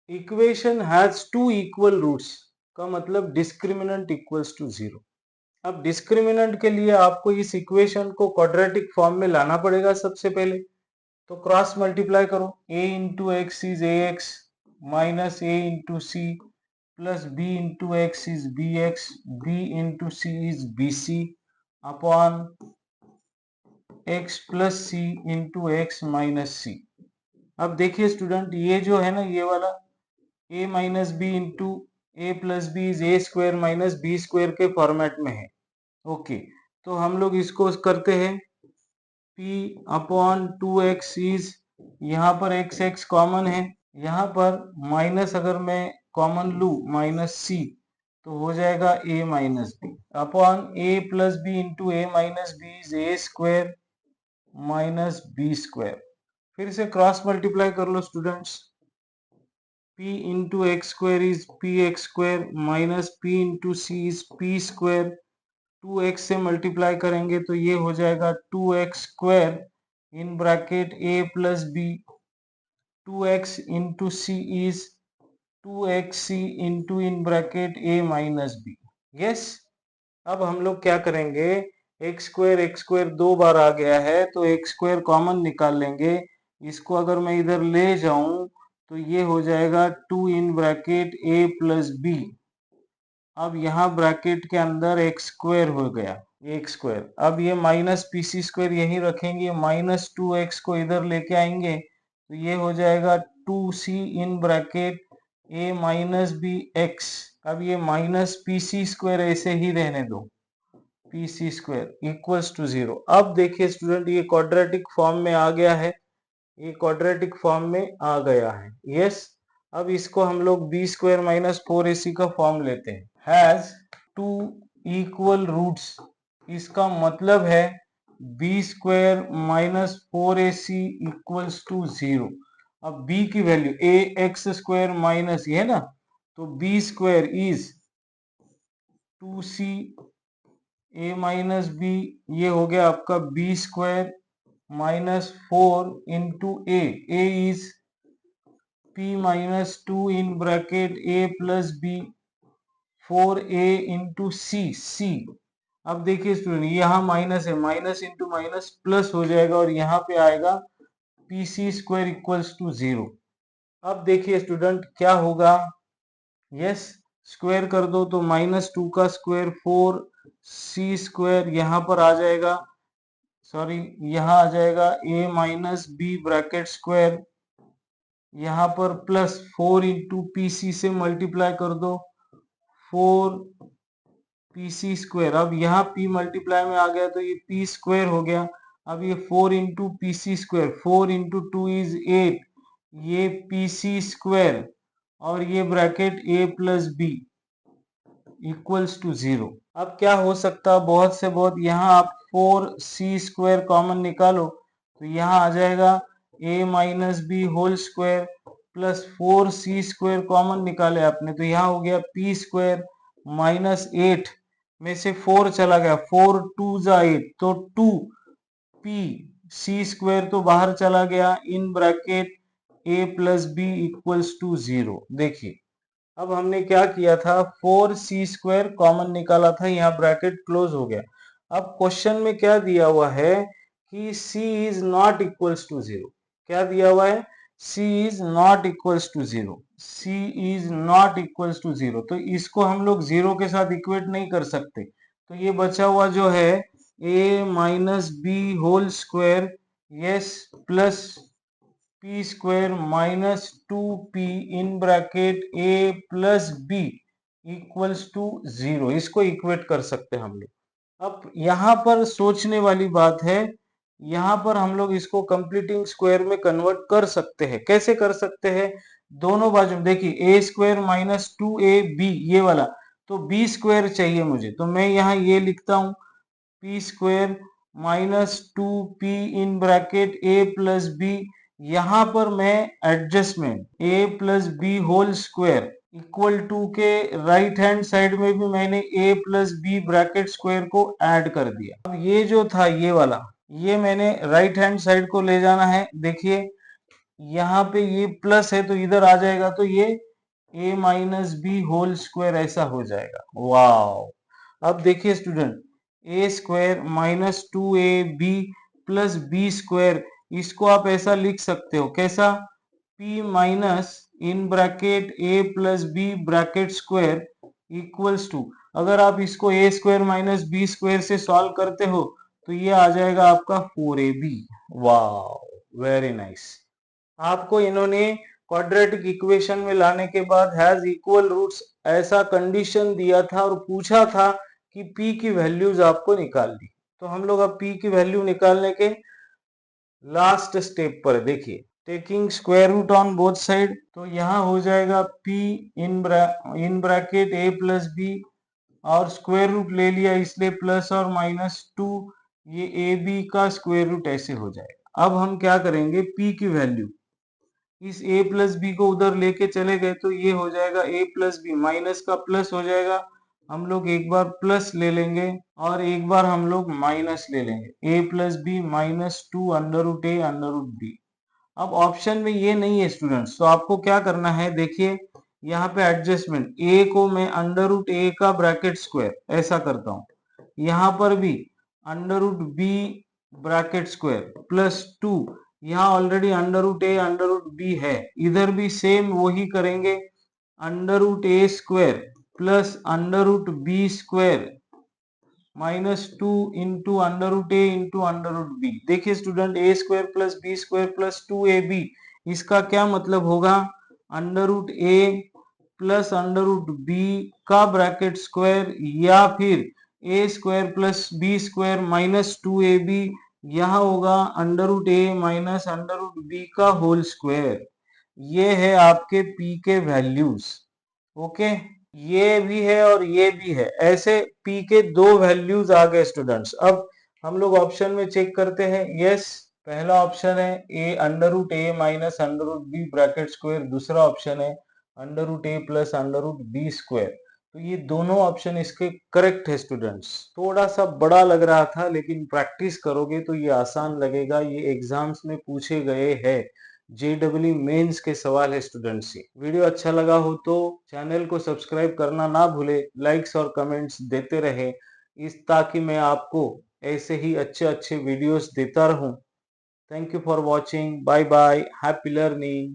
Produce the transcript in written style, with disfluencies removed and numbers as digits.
Equation has two equal roots का मतलब discriminant equals to 0। अब डिस्क्रिमिनेंट के लिए आपको इस इक्वेशन को क्वाड्रेटिक फॉर्म में लाना पड़ेगा सबसे पहले। तो क्रॉस मल्टीप्लाई करो, a into x is a x minus a into c plus b into x is b x, b into c is b c upon x plus c into x minus c. अब देखिए student, ये जो है ना ये वाला a minus B into A plus B is A square minus B square के format में है। ओके, तो हम लोग इसको करते हैं p अपॉन 2x इज, यहाँ पर x x कॉमन है, यहाँ पर माइनस अगर मैं कॉमन लू माइनस c तो हो जाएगा a minus b upon a plus b into a minus b is A square minus B square. फिर से क्रॉस मल्टीप्लाई कर लो students, p into x square is p x square minus p into c is p square. 2x से multiply करेंगे तो ये हो जाएगा 2x square in bracket a plus b, 2x into c is 2xc into in bracket a minus b. Yes, अब हम लोग क्या करेंगे, एक्स स्क्वायर दो बार आ गया है तो एक्स स्क्वायर कॉमन निकाल लेंगे। इसको अगर मैं इधर ले जाऊं तो ये हो जाएगा 2 in bracket a plus B. अब यहाँ ब्रैकेट के अंदर एक्स स्क्वायर हो गया, एक्स स्क्वायर। अब ये माइनस पी सी स्क्वायर यही रखेंगे, माइनस 2x को इधर लेके आएंगे तो ये हो जाएगा 2c in bracket a minus B X. अब ये माइनस पी सी स्क्वायर ऐसे ही रहने दो, P C square equals to 0। अब देखिए स्टूडेंट, ये क्वाड्रेटिक फॉर्म में आ गया है, ये क्वाड्रेटिक फॉर्म में आ गया है। यस, अब इसको हम लोग बी स्क्वायर माइनस 4ac का फॉर्म लेते हैं। हैज टू इक्वल रूट्स, इसका मतलब है b square minus 4ac equals to 0। अब b की value a x square minus ये है ना, तो b square is 2c a minus b, ये हो गया आपका b square minus 4 into a is p minus 2 in bracket a plus b 4a into c. अब देखिए स्टूडेंट, यहाँ माइनस है, माइनस इंटू माइनस प्लस हो जाएगा और यहाँ पे आएगा P C square equals to 0। अब देखिए स्टूडेंट क्या होगा, यस, स्क्वायर कर दो तो माइनस 2 का स्क्वायर 4c स्क्वायर यहाँ पर आ जाएगा, सॉरी यहाँ आ जाएगा a minus B bracket square, यहाँ पर प्लस 4 इंटू पी सी से मल्टीप्लाई कर दो 4 पी सी स्क्वायर। अब यहाँ p मल्टीप्लाई में आ गया तो ये p स्क्वायर हो गया। अब ये 4 into P C square, 4 into 2 is 8, ये पी सी स्क्वायर और ये bracket a plus B equals to 0। अब क्या हो सकता है, बहुत से बहुत, यहाँ आप 4c स्क्वायर कॉमन निकालो तो यहाँ आ जाएगा a minus B whole square plus 4c square common निकाले आपने तो यहाँ हो गया p स्क्वायर माइनस 8 में से 4 चला गया, 4 2 जा 8 तो 2p c स्क्वायर तो बाहर चला गया in bracket a plus B equals to 0। देखिए अब हमने क्या किया था, 4c स्क्वायर कॉमन निकाला था, यहाँ ब्रैकेट क्लोज हो गया। अब क्वेश्चन में क्या दिया हुआ है कि c is not equals to 0। क्या दिया हुआ है, c is not equals to 0, c is not equals to 0। तो इसको हम लोग 0 के साथ इक्वेट नहीं कर सकते, तो ये बचा हुआ जो है a minus B whole square, yes, plus P square minus 2p in bracket a plus B equals to 0, इसको इक्वेट कर सकते हैं हम लोग। अब यहाँ पर सोचने वाली बात है, यहाँ पर हम लोग इसको कंप्लीटिंग स्क्वायर में कन्वर्ट कर सकते हैं। कैसे कर सकते हैं, दोनों बाजू में देखिए a स्क्वायर माइनस 2ab ये वाला, तो b स्क्वायर चाहिए मुझे, तो मैं यहाँ ये लिखता हूँ p square minus 2p in bracket a plus b, यहाँ पर मैं adjustment a plus b whole square equal to के राइट हैंड साइड में भी मैंने a plus b bracket square को ऐड कर दिया। अब ये जो था ये वाला, ये मैंने राइट हैंड साइड को ले जाना है। देखिए यहाँ पे ये प्लस है तो इधर आ जाएगा, तो ये a minus B whole square ऐसा हो जाएगा। वाह, अब देखिए student, a square minus 2ab plus b square, इसको आप ऐसा लिख सकते हो, कैसा? p minus in bracket a plus b bracket square equals to, अगर आप इसको a square minus B square से सॉल्व करते हो तो ये आ जाएगा आपका 4ab। वाह, वेरी नाइस। आपको इन्होंने क्वाड्रेटिक इक्वेशन में लाने के बाद हैज इक्वल रूट्स ऐसा कंडीशन दिया था और पूछा था कि p की वैल्यूज आपको निकालनी। तो हम लोग अब p की वैल्यू निकालने के लास्ट स्टेप पर देखिए, taking square root on both side, तो यहाँ हो जाएगा p in bracket a plus b, और स्क्वायर रूट ले लिया इसलिए प्लस और माइनस 2, ये ए बी का स्क्वायर रूट ऐसे हो जाएगा। अब हम क्या करेंगे, p की वैल्यू इस a प्लस बी को उधर लेके चले गए तो ये हो जाएगा a प्लस बी, माइनस का प्लस हो जाएगा, हम लोग एक बार प्लस ले लेंगे और एक बार हम लोग माइनस ले लेंगे, a plus b minus 2 under root a under root b. अब ऑप्शन में ये नहीं है स्टूडेंट्स, तो आपको क्या करना है, देखिए यहाँ पे एडजस्टमेंट, a को मैं अंडर रूट ए का ब्रैकेट स्क्वायर ऐसा करता हूँ, यहाँ पर भी under root b bracket square plus 2, यहाँ already under root a under root b है, इधर भी सेम वही करेंगे, under root a square plus under root b square minus 2 into under root a into under root b. देखिए student, a square plus b square plus 2ab, इसका क्या मतलब होगा, under root a plus under root b का bracket square, या फिर ए square plus b square minus 2ab, यहाँ होगा under root a minus under root b का होल स्क्वायर। ये है आपके p के वैल्यूज। ओके, ये भी है और ये भी है, ऐसे p के दो वैल्यूज आ गए स्टूडेंट्स। अब हम लोग ऑप्शन में चेक करते हैं। यस, पहला ऑप्शन है a under root a minus under root b bracket square, दूसरा ऑप्शन है under root a plus under root b square. तो ये दोनों ऑप्शन इसके करेक्ट है स्टूडेंट्स। थोड़ा सा बड़ा लग रहा था लेकिन प्रैक्टिस करोगे तो ये आसान लगेगा, ये एग्जाम्स में पूछे गए हैं, जेडब्ल्यू मेंस के सवाल है स्टूडेंट्स। से वीडियो अच्छा लगा हो तो चैनल को सब्सक्राइब करना ना भूले, लाइक्स और कमेंट्स देते रहे, इस ताकि मैं आपको ऐसे ही अच्छे अच्छे वीडियोस देता रहूं। Thank you for watching, bye bye, happy learning.